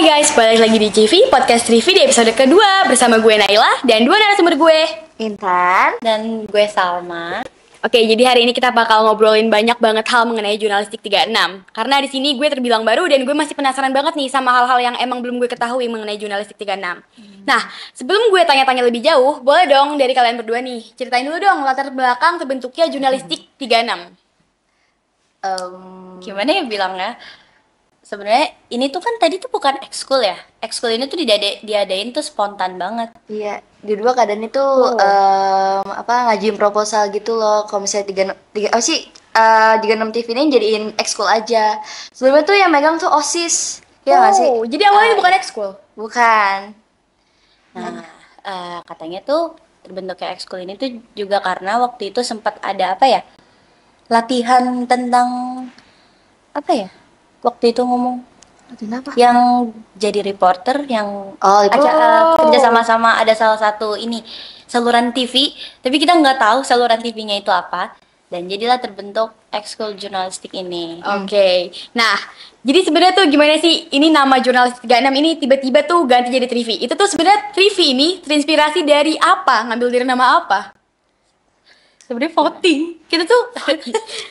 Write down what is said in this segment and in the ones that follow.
guys, balik lagi di CV, podcast Trivi di episode kedua bersama gue Naila dan dua narasumber gue, Intan dan gue Salma. Oke, jadi hari ini kita bakal ngobrolin banyak banget hal mengenai jurnalistik 36. Karena di sini gue terbilang baru dan gue masih penasaran banget nih sama hal-hal yang emang belum gue ketahui mengenai jurnalistik 36. Nah, sebelum gue tanya-tanya lebih jauh, boleh dong dari kalian berdua nih, ceritain dulu dong latar belakang terbentuknya jurnalistik 36. Gimana ya bilangnya? Sebenarnya ini tuh kan tadi tuh bukan ekskul ya. Ekskul ini tuh diadain tuh spontan banget. Iya, dua keadaan itu ngajuin proposal gitu loh. Kalau misalnya 36 TV ini jadiin ekskul aja. Sebelumnya tuh yang megang tuh OSIS. Ya nggak sih? Jadi awalnya bukan ekskul? Bukan. Nah, katanya tuh terbentuknya ekskul ini tuh juga karena waktu itu sempat ada apa ya? Latihan tentang apa ya? Waktu itu ngomong Kenapa? yang jadi reporter yang itu. kerja sama-sama ada salah satu ini saluran TV, tapi kita nggak tahu saluran TV-nya itu apa, dan jadilah terbentuk ekskul jurnalistik ini. Oke. Nah, jadi sebenarnya tuh gimana sih ini nama jurnalistik 36 ini tiba-tiba tuh ganti jadi Trivi? Itu tuh sebenarnya Trivi ini terinspirasi dari apa? Ngambil dari nama apa? Sebenarnya voting kita tuh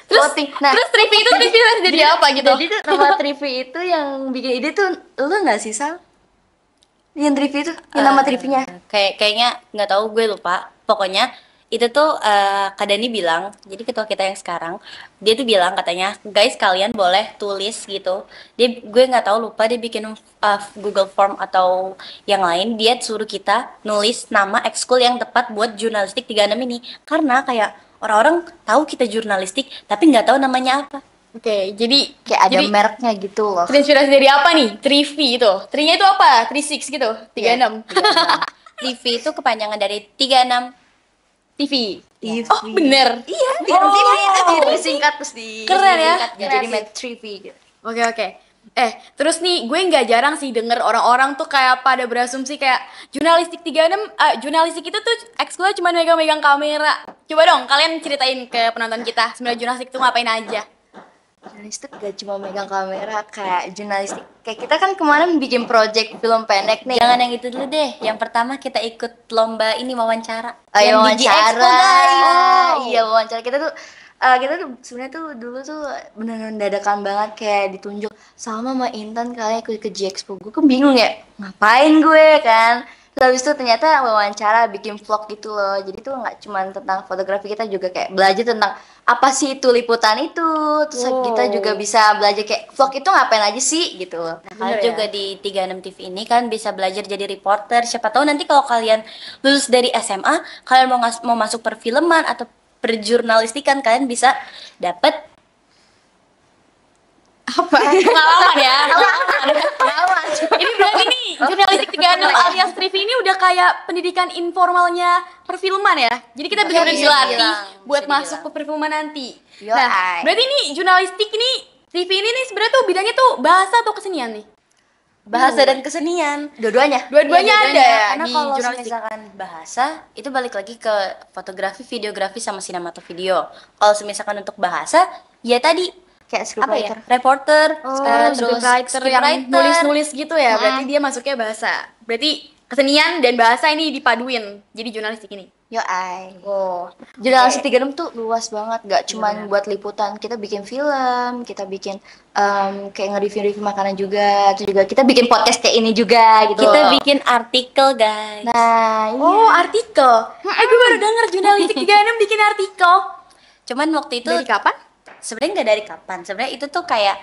Terus Voting. Nah, terus Trivi itu terinspirasi dari apa gitu? Jadi tuh nama Trivi itu yang bikin ide tuh lu nggak sih, Sal? Yang Trivi itu, yang nama Trivinya. kayaknya nggak tahu, gue lupa. Pokoknya itu tuh Kak Dani bilang, jadi ketua kita yang sekarang, dia tuh bilang katanya, guys kalian boleh tulis gitu. Gue nggak tahu, lupa, dia bikin Google Form atau yang lain, dia suruh kita nulis nama ekskul yang tepat buat jurnalistik 36 ini. Karena kayak orang-orang tahu kita jurnalistik tapi nggak tahu namanya apa. Oke, jadi Kayak ada mereknya gitu loh. terinspirasi dari apa nih? Trivi itu. Trinya itu apa? 36 gitu. 36. TV itu kepanjangan dari 36 TV. TV. Oh, bener. Iya, Oh. TV itu disingkat terus di Keren ya. Jadi Met Trivi gitu. Oke. Terus nih gue nggak jarang sih denger orang-orang tuh kayak pada berasumsi kayak jurnalistik 36, jurnalistik itu tuh ekskulnya cuma megang-megang kamera. Coba dong kalian ceritain ke penonton kita sebenarnya jurnalistik itu ngapain aja. Jurnalistik gak cuma megang kamera, kayak jurnalistik. Kayak kita kan kemarin bikin project film pendek nih. Jangan yang itu dulu deh. Yang pertama kita ikut lomba ini wawancara. Yang Yang di wawancara. Expo, guys. Iya, wawancara. Kita tuh sebenarnya tuh dulu tuh beneran dadakan banget, kayak ditunjuk sama Intan kalian ikut ke G-Expo. Gue kan bingung ya, ngapain gue kan. Terus habis itu ternyata wawancara, bikin vlog gitu loh. Jadi tuh nggak cuma tentang fotografi, kita juga kayak belajar tentang apa sih itu liputan itu. Terus kita juga bisa belajar kayak vlog itu ngapain aja sih gitu loh. Kalian juga di 36 TV ini kan bisa belajar jadi reporter. Siapa tahu nanti kalau kalian lulus dari SMA, kalian mau masuk perfilman atau perjurnalistikan, kalian bisa dapat Apa? Pengalaman ya. Pengalaman. Ini berarti nih jurnalistik 36 alias Trivi ini udah kayak pendidikan informalnya perfilman ya. Jadi kita benar-benar Bisa dilatih dibilang, buat bisa masuk dibilang. ke perfilman nanti. Yo, Nah, ay. berarti ini jurnalistik ini Trivi ini nih sebenarnya tuh bidangnya tuh bahasa atau kesenian nih? bahasa dan kesenian. Dua-duanya. Dua-duanya Iya, ada ya karena di kalau jurnalistik. misalkan bahasa itu balik lagi ke fotografi, videografi sama sinematografi video. Kalau misalkan untuk bahasa, ya tadi Kayak apa ya? scriptwriter. Reporter, Terus writer yang nulis-nulis gitu ya. Berarti dia masuknya bahasa. Berarti kesenian dan bahasa ini dipaduin jadi jurnalistik ini. Yo ay. Oh. Jurnalistik 36 tuh luas banget, gak cuman buat liputan. Kita bikin film, kita bikin kayak nge-review makanan juga. Terus juga kita bikin podcast kayak ini juga gitu. kita bikin artikel, guys. Nah, iya. Oh, artikel. Gue baru denger jurnalistik 36 bikin artikel. Cuman waktu itu Dari kapan? sebenarnya nggak dari kapan. Sebenarnya itu tuh kayak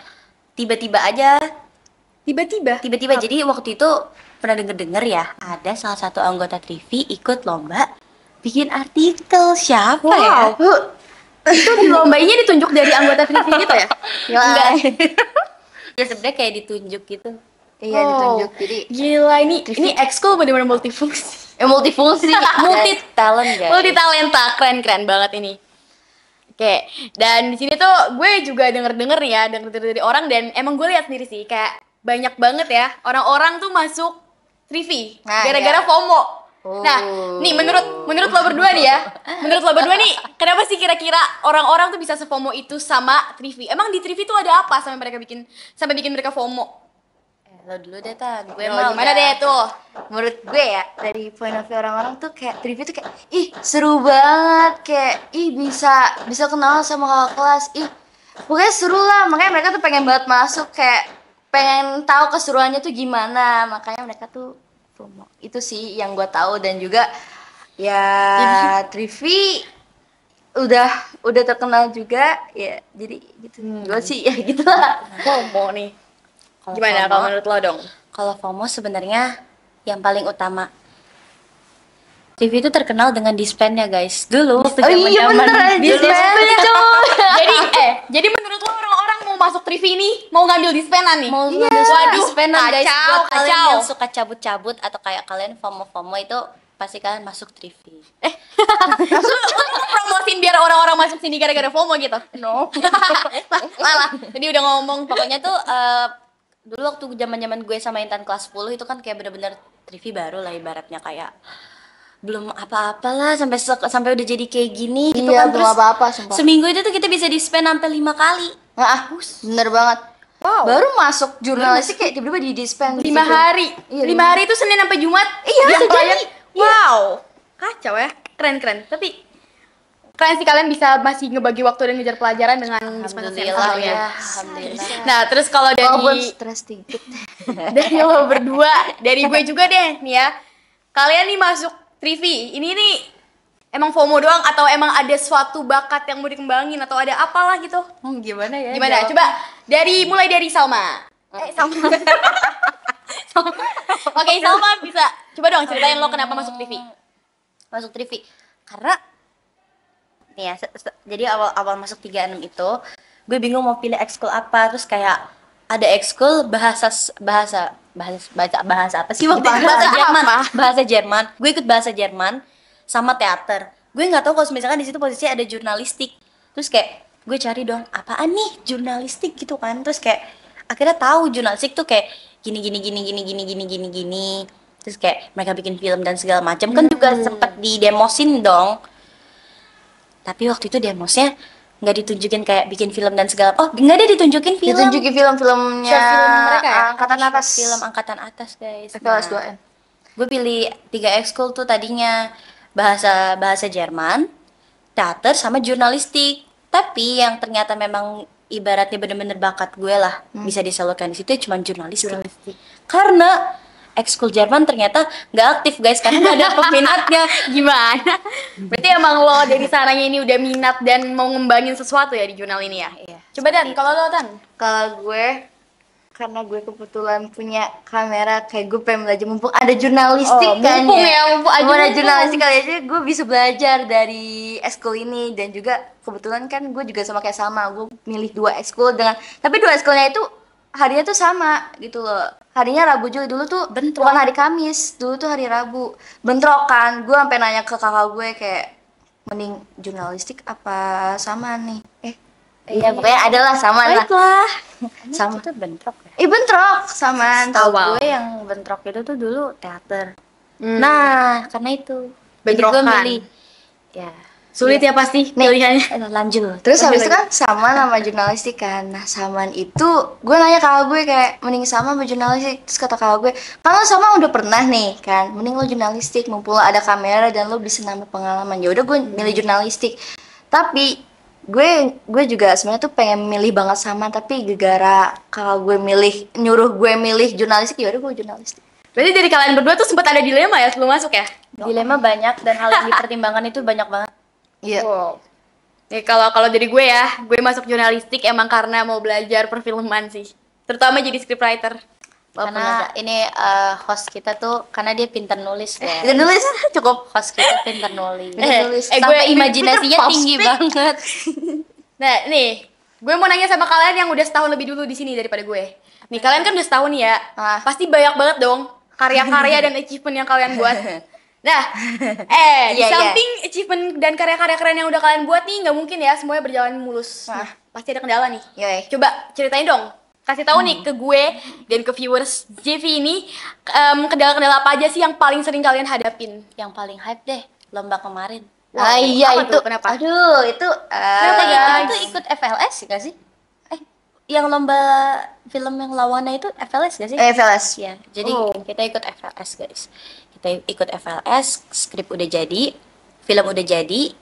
tiba-tiba aja. Tiba-tiba. Jadi waktu itu pernah denger ya, ada salah satu anggota TV ikut lomba bikin artikel. Siapa ya? Itu di lomba ini ditunjuk dari anggota TV gitu ya? Yo ay. Ya sebenarnya kayak ditunjuk gitu. Iya, ditunjuk. Jadi Gila, ini ekskul bener-bener multifungsi. multifungsi. Multi talent, guys. Multi talenta, keren banget ini. Oke, dan di sini tuh gue juga denger dari orang, dan emang gue lihat sendiri sih kayak banyak banget ya orang-orang tuh masuk Trivi Nah, gara-gara iya. FOMO. Nah, nih menurut lo berdua nih ya, kenapa sih kira-kira orang-orang tuh bisa se-FOMO itu sama Trivi? Emang di Trivi tuh ada apa sampai bikin mereka FOMO? Lo dulu deh Tan, gue Yo, mau gimana deh tuh? Menurut gue ya, dari point of view orang-orang tuh kayak trivia tuh kayak ih seru banget, kayak ih bisa kenal sama kakak kelas, ih pokoknya seru lah, makanya mereka tuh pengen banget masuk, kayak pengen tahu keseruannya tuh gimana, makanya mereka tuh FOMO. Itu sih yang gue tahu, dan juga ya trivia udah terkenal juga ya, jadi gitu. Gue sih ya gitulah. FOMO nih. Kalau Gimana FOMO, kalau menurut lo dong? Kalau FOMO sebenarnya yang paling utama. TV itu terkenal dengan dispennya guys. Dulu waktu Oh iya zaman-zaman bener, dispen cuy. Jadi menurut lo orang-orang mau masuk trivia ini mau ngambil dispenan nih? mau Iya. ngambil Waduh, dispenan guys. kacau, Buat kalian kacau. yang suka cabut-cabut atau kayak kalian FOMO-FOMO itu pasti kalian masuk TV. Promosiin biar orang-orang masuk sini gara-gara FOMO gitu. No. Malah. Jadi udah ngomong Pokoknya tuh dulu waktu zaman-zaman gue sama Intan kelas 10 itu kan kayak bener-bener TV baru lah ibaratnya, kayak belum apa-apa lah sampai udah jadi kayak gini gitu Iya, kan. belum Terus apa-apa sumpah. seminggu itu tuh kita bisa di-spend sampai 5 kali. Nah, bener banget. Wow. Baru masuk jurnalistik kayak tiba-tiba di dispen 5 hari. Iya, 5 hari itu Senin sampai Jumat. Iya, Yang bisa klien. jadi. Wow. Kacau ya. Keren. Tapi keren sih kalian bisa masih ngebagi waktu dan ngejar pelajaran dengan dispensasi yang Alhamdulillah sama ya. Alhamdulillah. Nah, terus kalau Walaupun dari stres dikit. lo berdua, dari gue juga deh nih ya. Kalian nih masuk Trivi, ini nih emang FOMO doang atau emang ada suatu bakat yang mau dikembangin atau ada apalah gitu? Gimana ya? Gimana? Coba mulai dari Salma. Salma. Oke, Salma bisa. Coba dong ceritain lo kenapa masuk Trivi. Masuk TV karena nih ya, jadi awal masuk 36 itu gue bingung mau pilih ekskul apa, terus kayak ada ekskul bahasa apa sih waktu itu? Bahasa Jerman. Gue ikut bahasa Jerman sama teater. Gue nggak tahu kalau misalkan di situ posisinya ada jurnalistik. Terus kayak gue cari dong apaan nih jurnalistik gitu kan. Terus kayak akhirnya tahu jurnalistik tuh kayak gini. Terus kayak mereka bikin film dan segala macam kan juga sempet didemosin dong. Tapi waktu itu demosnya nggak ditunjukin kayak bikin film dan segala. Oh, nggak ada ditunjukin film. Ditunjukin film-filmnya Short film mereka ya? angkatan atas. Film angkatan atas, guys. FLS 2N. Gue pilih 3 ekskul tuh tadinya bahasa Jerman, teater sama jurnalistik. Tapi yang ternyata memang ibaratnya bener-bener bakat gue lah bisa disalurkan di situ cuma jurnalistik. Karena ekskul Jerman ternyata nggak aktif guys karena nggak ada peminatnya. Gimana? Berarti emang lo dari sananya ini udah minat dan mau ngembangin sesuatu ya di jurnal ini ya? Iya. Coba Dan, kalau lo Dan? Kalau gue karena gue kebetulan punya kamera, kayak gue pengen belajar mumpung ada jurnalistik kan mumpung aja ada mumpung. jurnalistik kali aja gue bisa belajar dari ekskul ini. Dan juga kebetulan kan gue juga sama kayak sama, gue milih 2 ekskul tapi 2 ekskulnya itu harinya tuh sama gitu loh. Harinya Rabu juga, dulu tuh bukan hari Kamis, dulu tuh hari Rabu. Bentrok kan, gue sampai nanya ke kakak gue kayak mending jurnalistik apa sama nih. Iya pokoknya adalah sama lah. Baiklah. Sama. Itu bentrok ya. Bentrok sama. Tahu Wow. gue yang bentrok itu tuh dulu teater. Hmm. Nah, karena itu. Jadi gue Bentrokan. milih. Ya. Sulit ya pasti pilihannya. Lanjut. Terus habis itu kan sama nama jurnalistik kan. Nah samaan itu gue nanya kakak gue kayak mending sama apa jurnalistik. Terus kata kakak gue, kan lo sama udah pernah nih kan, mending lo jurnalistik mumpung lo ada kamera dan lo bisa nambah pengalaman. Ya udah gue milih jurnalistik. Tapi gue juga sebenarnya tuh pengen milih banget sama, tapi gara-gara kakak gue nyuruh gue milih jurnalistik, ya udah gue jurnalistik. Berarti dari kalian berdua tuh sempat ada dilema ya sebelum masuk ya? Dilema banyak dan hal yang dipertimbangkan itu banyak banget. Iya. Wow. Nih kalau dari gue ya, gue masuk jurnalistik emang karena mau belajar perfilman sih. Terutama jadi scriptwriter. Karena ini host kita tuh karena dia pintar nulis ya. Dan nulis cukup. Host kita pintar nulis. Nulis. Sampai imajinasinya pinter tinggi pop banget. Nah, nih, gue mau nanya sama kalian yang udah setahun lebih dulu di sini daripada gue. Nih, kalian kan udah setahun nih ya. Pasti banyak banget dong karya-karya dan achievement yang kalian buat. Nah, di Iya, samping achievement dan karya-karya keren yang udah kalian buat nih, nggak mungkin ya semuanya berjalan mulus. Nah, pasti ada kendala nih. Yoi. Coba ceritain dong. Kasih tahu nih ke gue dan ke viewers JV ini kendala-kendala apa aja sih yang paling sering kalian hadapin? Yang paling hype deh lomba kemarin. Ah iya apa itu. tuh? Kenapa? Aduh, itu Kenapa guys? itu ikut FLS gak sih? yang lomba film yang lawannya itu FLS gak sih? FLS. Ya, jadi Oh. kita ikut FLS guys. Kita ikut FLS, skrip udah jadi, film udah jadi,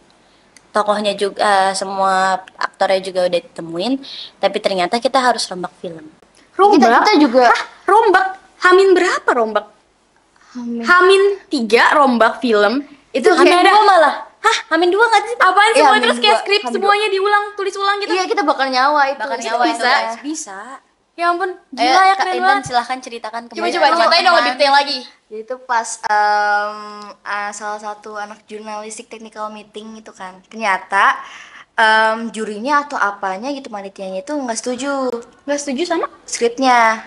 tokohnya juga semua aktornya juga udah ditemuin, tapi ternyata kita harus rombak film. Rombak? Kita juga Rombak? Hamin berapa rombak? Hamin 3 rombak film. Itu Hamin kayak ada. dua malah. Hah, Hamin dua nggak sih? Apaan Iya, semua Hamin terus kayak dua, skrip Hamin semuanya diulang, tulis ulang gitu. iya kita bakal nyawa itu. Bakal Itu nyawa itu, bisa. guys. Bisa. Ya ampun, Ayo, gila ya Kak keren Intan, banget. silahkan ceritakan Coba kepada coba ceritain dong teman-teman. lebih detail lagi. Jadi itu pas salah satu anak jurnalistik technical meeting itu kan, ternyata jurinya atau apanya gitu panitianya itu nggak setuju Gak setuju sama? skripnya.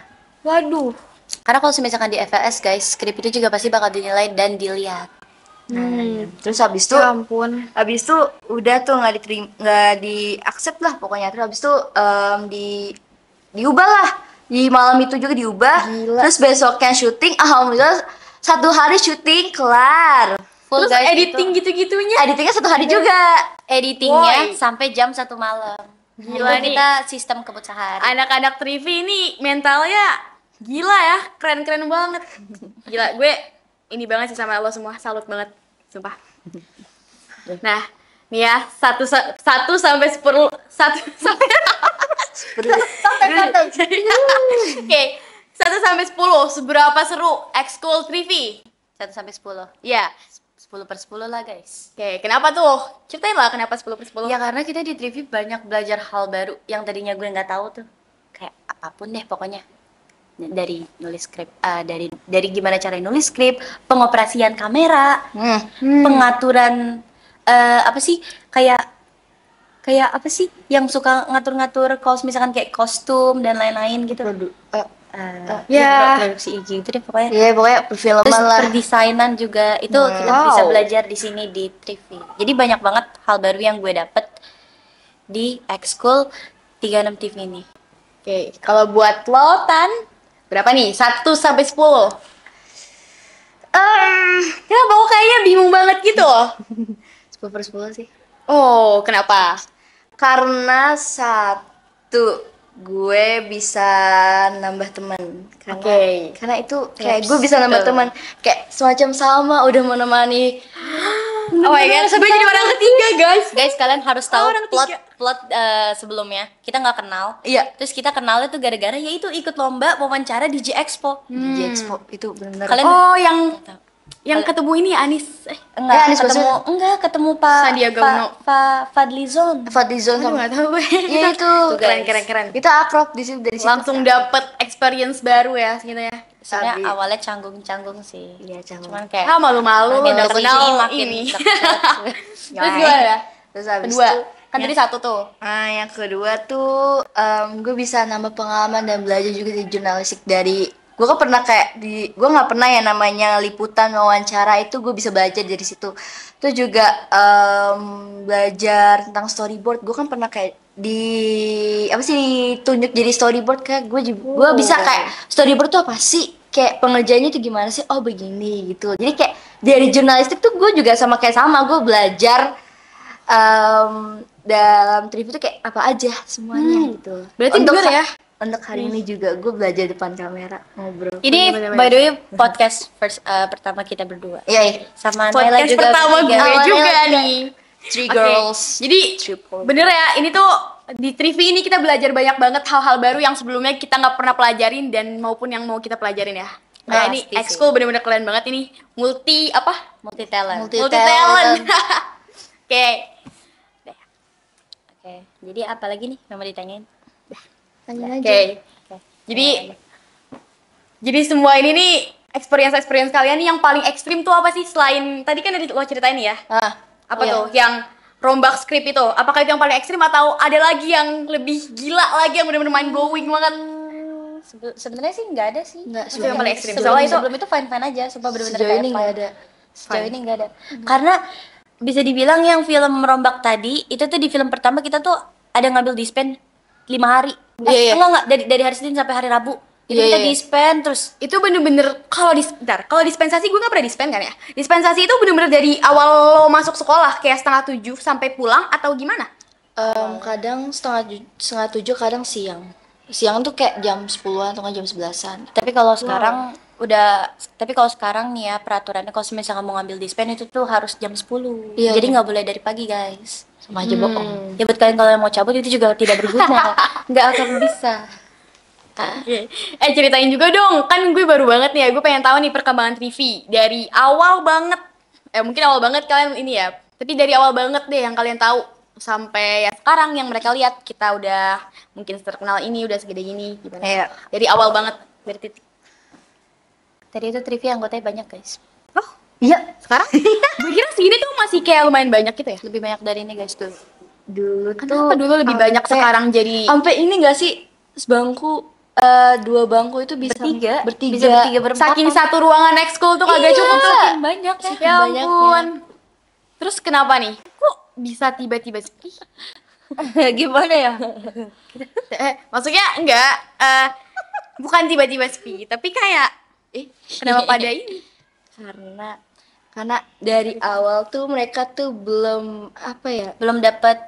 Waduh. Karena kalau misalkan di FLS guys, skrip itu juga pasti bakal dinilai dan dilihat. Terus habis itu Ya ampun. udah tuh nggak diterima, nggak di accept lah pokoknya. Terus habis itu diubah lah, di malam itu juga diubah. Gila. Terus besoknya syuting, alhamdulillah 1 hari syuting kelar. Full Terus guys, editing gitu-gitunya. Editingnya 1 hari juga. editingnya Woi. sampai jam 1 malam. Gila Itu nih. kita sistem kebut sehari. Anak-anak Trivi ini mentalnya gila ya, keren-keren banget. Gila, gue ini banget sih sama lo semua, salut banget, sumpah. Nah, nih ya, 1 sampai 10, 1 sampai Oke, 1 sampai 10, seberapa seru ekskul Trivi? 1 sampai 10. Ya, 10/10 lah guys. oke, kenapa tuh? Ceritain lah kenapa 10/10. Ya karena kita di Trivi banyak belajar hal baru yang tadinya gue nggak tahu tuh. Kayak apapun deh pokoknya. Dari nulis skrip, dari gimana cara nulis skrip, pengoperasian kamera, pengaturan apa sih kayak apa sih yang suka ngatur-ngatur kalau misalkan kayak kostum dan lain-lain gitu. Ya. Produksi IG gitu deh pokoknya. Iya pokoknya perfilman Terus lah. perdesainan juga itu kita Wow. bisa belajar di sini di Trivi. Jadi banyak banget hal baru yang gue dapet di ekskul 36 TV ini. Oke, kalau buat lo Tan, berapa nih? 1 sampai 10. Kenapa kok kayaknya bingung banget gitu? 10/10 sih. Oh, kenapa? Karena gue bisa nambah teman. Oke. Karena itu kayak Yes, gue bisa nambah betul. teman. Kayak semacam sama udah menemani. Oh my god, gue jadi orang ketiga guys. Guys, kalian harus tahu orang plot tiga. plot sebelumnya. Kita nggak kenal. Iya. Terus kita kenalnya tuh gara-gara yaitu ikut lomba wawancara di J Expo. Di Expo itu benar. Kalian Oh, yang ketemu ini Anis. enggak Anies ketemu Pak Sandiaga Uno. Fadlizon. Fadlizon Aduh, sama. nggak tahu gue. Iya itu. Tuh, guys. Keren. Kita akrab di situ dari situ. Langsung dapet experience baru ya, gitu ya. Sebenarnya Abi. awalnya canggung-canggung sih. Iya, canggung. Cuman kayak Ah, malu-malu makin udah kesini kenal makin ini. deket. Terus gimana ya? Terus habis Kedua. itu Kan tadi 1 tuh. yang kedua tuh gue bisa nambah pengalaman dan belajar juga di jurnalistik dari gue kan pernah kayak gue nggak pernah ya namanya liputan wawancara itu gue bisa belajar dari situ. Terus juga belajar tentang storyboard. Gue kan pernah kayak apa sih ditunjuk jadi storyboard kayak gue bisa kayak storyboard tuh apa sih, kayak pengerjaannya tuh gimana sih, oh begini gitu. Jadi kayak dari jurnalistik tuh gue juga sama gue belajar dalam trip itu kayak apa aja semuanya gitu. Berarti Untuk bener ya? Untuk hari ini juga gue belajar depan kamera ngobrol. Ini Bener-bener. by the way podcast pertama kita berdua. Iya, iya. Sama Naila Podcast juga pertama gue bertiga. juga Awalnya nih. Three Oke, girls. Jadi Triple. bener ya, ini tuh di Trivi ini kita belajar banyak banget hal-hal baru yang sebelumnya kita nggak pernah pelajarin dan maupun yang mau kita pelajarin ya. Nah, ini Pasti sih. ekskul bener-bener keren banget ini. Multi Multi talent. Multi- multi talent. Oke. Oke. Jadi apa lagi nih yang mau ditanyain? Tanya aja. Oke. Jadi semua ini nih experience kalian nih yang paling ekstrim tuh apa sih selain tadi kan dari lo ceritain ya? Apa iya. tuh yang rombak skrip itu? Apakah itu yang paling ekstrim atau ada lagi yang lebih gila lagi yang bener-bener mind blowing banget? Sebenarnya sih nggak ada sih. Nggak, Itu yang paling ekstrim. Sebelum, Soalnya itu sebelum itu fine aja, sumpah bener-bener Sejauh kayak ini fine. nggak ada. Sejauh ini nggak ada. Karena bisa dibilang yang film merombak tadi itu tuh di film pertama kita tuh ada ngambil dispen 5 hari. Iya, iya. Enggak dari hari Senin sampai hari Rabu. Itu Iya, kita iya. dispen terus itu bener-bener kalau dispensasi gue nggak pernah dispen kan ya. Dispensasi itu bener-bener dari awal lo masuk sekolah kayak 6:30 sampai pulang atau gimana? Kadang setengah 7, kadang siang. Siang tuh kayak jam 10-an atau nggak jam 11-an. Tapi kalau sekarang tapi kalau sekarang nih ya peraturannya kalau misalnya mau ngambil dispen itu tuh harus jam 10. Iya, Jadi iya. nggak boleh dari pagi, guys. Sama aja bohong. Ya buat kalian kalau yang mau cabut itu juga tidak berguna. Nggak akan bisa. Oke. Ceritain juga dong, kan gue baru banget nih ya, gue pengen tahu nih perkembangan Trivi dari awal banget. Mungkin awal banget kalian ini ya, tapi dari awal banget deh yang kalian tahu sampai ya sekarang yang mereka lihat kita udah mungkin terkenal ini udah segede gini gimana? Iya. Dari awal banget dari titik. Tadi itu trivia anggotanya banyak, guys. Oh iya sekarang? Gue kira segini tuh masih kayak lumayan banyak gitu ya. Lebih banyak dari ini, guys, tuh. Dulu tuh Kenapa dulu lebih banyak sekarang jadi sampai ini gak sih sebangku dua bangku itu bisa Bertiga. bertiga. Bisa bertiga, berempat. saking satu ruangan ekskul tuh kagak Iya. cukup tuh. Saking banyak ya. Ya ampun. Terus kenapa nih? Kok bisa tiba-tiba sepi? Gimana ya? Maksudnya enggak, bukan tiba-tiba sepi, tapi kayak, kenapa pada ini? karena dari awal tuh mereka tuh belum apa ya, Belum dapat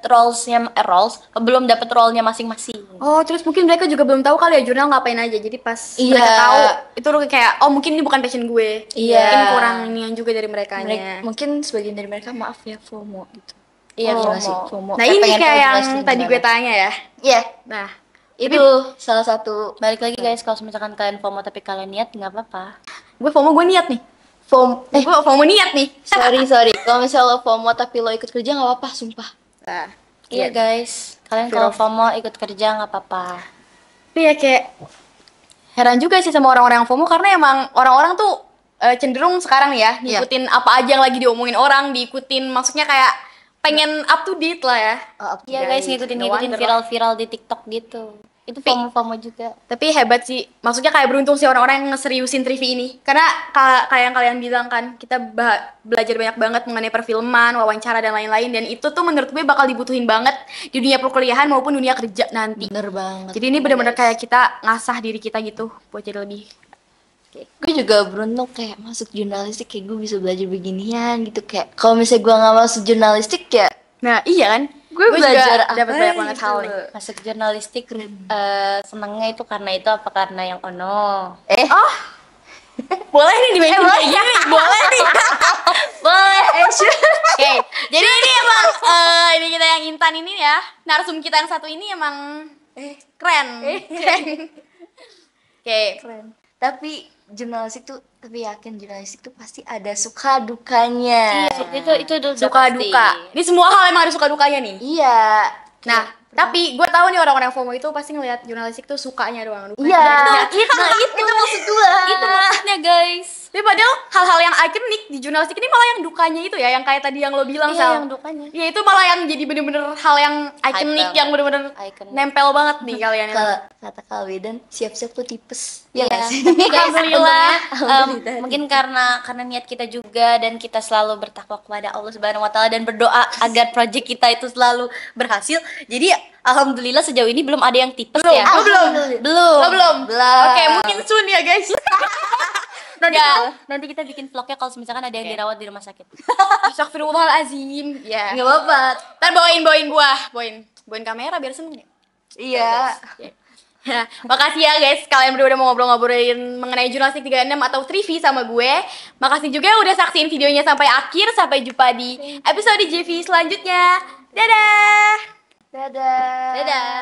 belum dapat role-nya masing-masing. Oh, terus mungkin mereka juga belum tahu kali ya jurnal ngapain aja. Jadi pas Iya. mereka tahu, itu kayak, oh mungkin ini bukan passion gue. Iya. Mungkin kurang inian juga dari mereka. mungkin sebagian dari mereka maaf ya FOMO gitu. Iya, Gimana FOMO. sih? FOMO. Nah ini pengen kayak tahu yang jurnalistik tadi gue gimana. tanya ya. Iya, Nah, itu salah satu Balik lagi, guys, kalau misalkan kalian FOMO tapi kalian niat nggak apa-apa. gue FOMO gue niat nih. FOMO. Gue FOMO niat nih. Sorry. Kalau misalnya lo FOMO tapi lo ikut kerja nggak apa-apa, sumpah. Nah, Iya, guys. Kalian kalau FOMO ikut kerja nggak apa-apa. tapi ya kayak heran juga sih sama orang-orang yang FOMO karena emang orang-orang tuh cenderung sekarang nih ya Iya. ngikutin apa aja yang lagi diomongin orang, diikutin maksudnya kayak pengen up to date lah ya. Iya, guys, ngikutin no wonder lah. viral-viral di TikTok gitu. Itu FOMO juga. Tapi hebat sih, maksudnya kayak beruntung sih orang-orang yang ngeseriusin Trivi ini. Karena kayak yang kalian bilang kan, kita belajar banyak banget mengenai perfilman, wawancara dan lain-lain. Dan itu tuh menurut gue bakal dibutuhin banget di dunia perkuliahan maupun dunia kerja nanti. Bener banget. Jadi ini benar-benar kayak kita ngasah diri kita gitu buat jadi lebih. Gue juga beruntung kayak masuk jurnalistik, kayak gue bisa belajar beginian gitu. Kayak kalau misalnya gue nggak masuk jurnalistik ya Nah iya kan, gue belajar juga dapat apa banyak banget gitu. hal nih. Masuk jurnalistik senangnya itu karena itu apa karena yang ono? Boleh nih dimention kayak gini, boleh nih. Boleh. Oke, jadi ini emang ini kita yang Intan ini ya, narsum kita yang satu ini emang keren. Oke, keren. Tapi jurnalistik tuh, tapi yakin jurnalistik tuh pasti ada suka dukanya. Itu udah suka pasti. duka. Ini semua hal emang ada suka dukanya nih. Iya. Nah, tapi gue tahu nih orang-orang FOMO itu pasti ngelihat jurnalistik tuh sukanya doang. Dukanya Iya. banyak. Itu maksud gue. Itu maksudnya, guys. Tapi padahal hal-hal yang ikonik di jurnalistik ini malah yang dukanya itu ya, yang kayak tadi yang lo bilang Iya, Sal. yang dukanya. Ya itu malah yang jadi bener-bener hal yang ikonik, banget. yang bener-bener Iconic. nempel banget nih kalian. Kalau kata Kak Wedan, siap-siap tuh tipes. Iya, nggak sih? tapi guys, Alhamdulillah. untungnya, mungkin karena niat kita juga dan kita selalu bertakwa kepada Allah Subhanahu wa taala dan berdoa agar project kita itu selalu berhasil. Jadi alhamdulillah sejauh ini belum ada yang tipes Belum, ya. oh, belum. Belum. Oh, belum. Belum. Oke, mungkin soon ya guys. Nanti kita bikin vlognya kalau misalkan ada yang dirawat di rumah sakit. Astagfirullahalazim. Ya. Nggak apa-apa. Ntar bawain gua, bawain kamera biar seneng ya. Iya. Nah, makasih ya guys, kalian berdua udah mau ngobrol-ngobrolin mengenai Jurnalistik 36 atau Trivi sama gue. Makasih juga udah saksiin videonya sampai akhir. Sampai jumpa di episode JV selanjutnya. Dadah. Dadah. Dadah.